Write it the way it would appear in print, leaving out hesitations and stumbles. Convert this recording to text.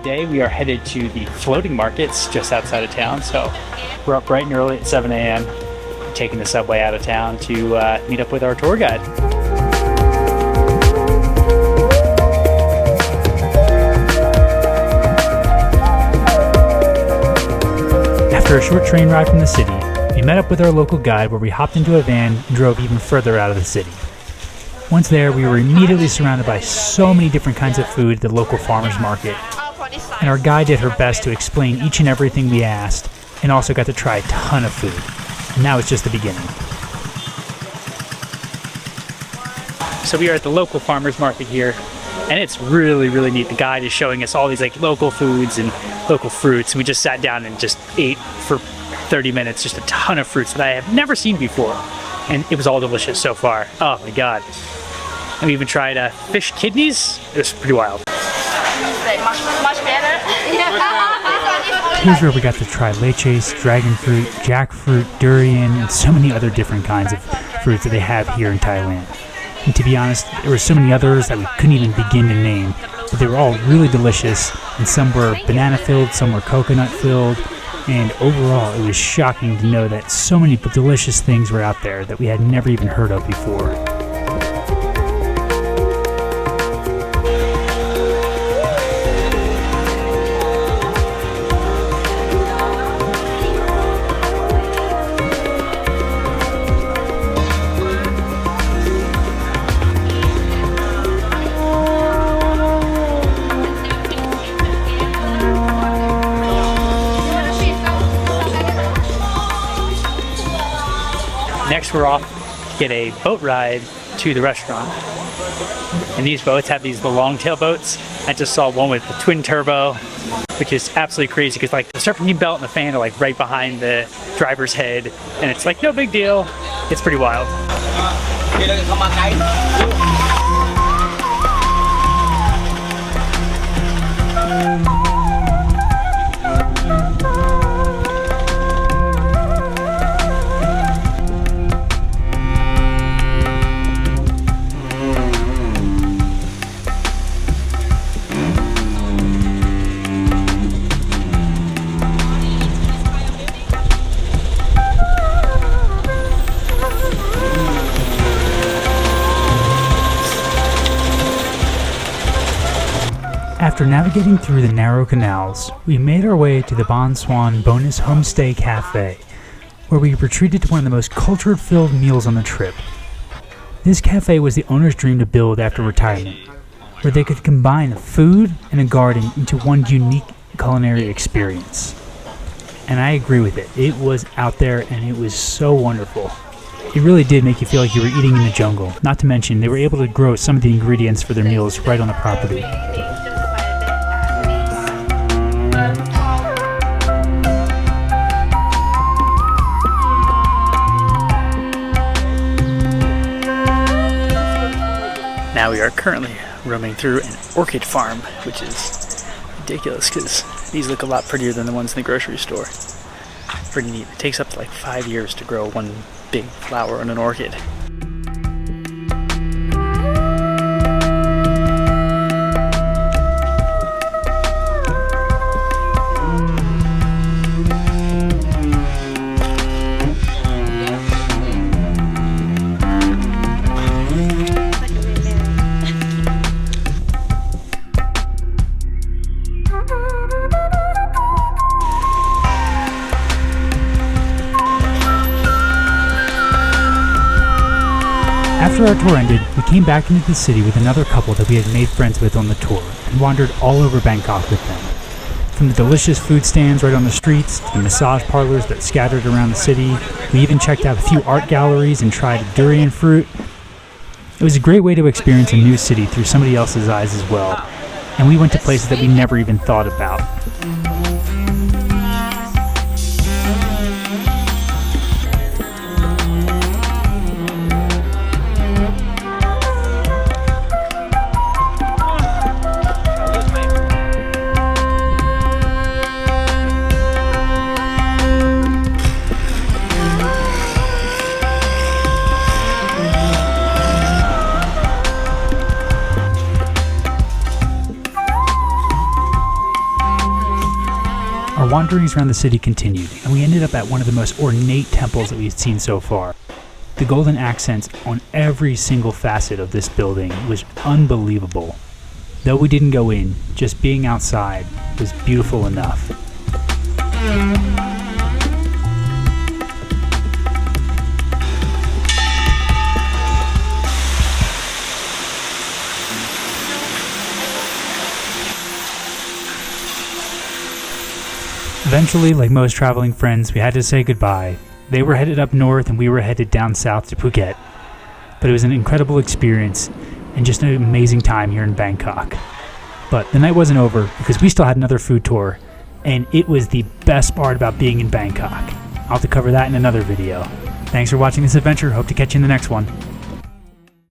day, we are headed to the floating markets just outside of town. So we're up bright and early at 7 a.m. taking the subway out of town to meet up with our tour guide. After a short train ride from the city, we met up with our local guide where we hopped into a van and drove even further out of the city. Once there, we were immediately surrounded by so many different kinds of food at the local farmers market, and our guide did her best to explain each and everything we asked, and also got to try a ton of food. And now it's just the beginning. So we are at the local farmers market here, and it's really, really neat. The guide is showing us all these like local foods and local fruits. We just sat down and just ate for 30 minutes, just a ton of fruits that I have never seen before. And it was all delicious so far. Oh my God. And we even tried fish kidneys. It was pretty wild. Much better. Here's where we got to try leches, dragon fruit, jackfruit, durian, and so many other different kinds of fruits that they have here in Thailand. And to be honest, there were so many others that we couldn't even begin to name, but they were all really delicious, and some were banana filled, some were coconut filled, and overall it was shocking to know that so many delicious things were out there that we had never even heard of before. Next, we're off to get a boat ride to the restaurant. And these boats have these long-tail boats. I just saw one with the twin turbo, which is absolutely crazy because like the serpentine belt and the fan are like right behind the driver's head, and it's like no big deal. It's pretty wild. After navigating through the narrow canals, we made our way to the Bon Swan bonus Homestay Cafe, where we were treated to one of the most culture-filled meals on the trip. This cafe was the owner's dream to build after retirement, where they could combine food and a garden into one unique culinary experience. And I agree with it. It was out there and it was so wonderful. It really did make you feel like you were eating in the jungle. Not to mention, they were able to grow some of the ingredients for their meals right on the property. Now we are currently roaming through an orchid farm, which is ridiculous because these look a lot prettier than the ones in the grocery store. Pretty neat. It takes up to like 5 years to grow one big flower on an orchid. After our tour ended, we came back into the city with another couple that we had made friends with on the tour and wandered all over Bangkok with them. From the delicious food stands right on the streets to the massage parlors that scattered around the city, we even checked out a few art galleries and tried durian fruit. It was a great way to experience a new city through somebody else's eyes as well, and we went to places that we never even thought about. Our wanderings around the city continued, and we ended up at one of the most ornate temples that we've seen so far. The golden accents on every single facet of this building was unbelievable. Though we didn't go in, just being outside was beautiful enough. Eventually, like most traveling friends, we had to say goodbye. They were headed up north and we were headed down south to Phuket. But it was an incredible experience and just an amazing time here in Bangkok. But the night wasn't over because we still had another food tour, and it was the best part about being in Bangkok. I'll have to cover that in another video. Thanks for watching this adventure. Hope to catch you in the next one.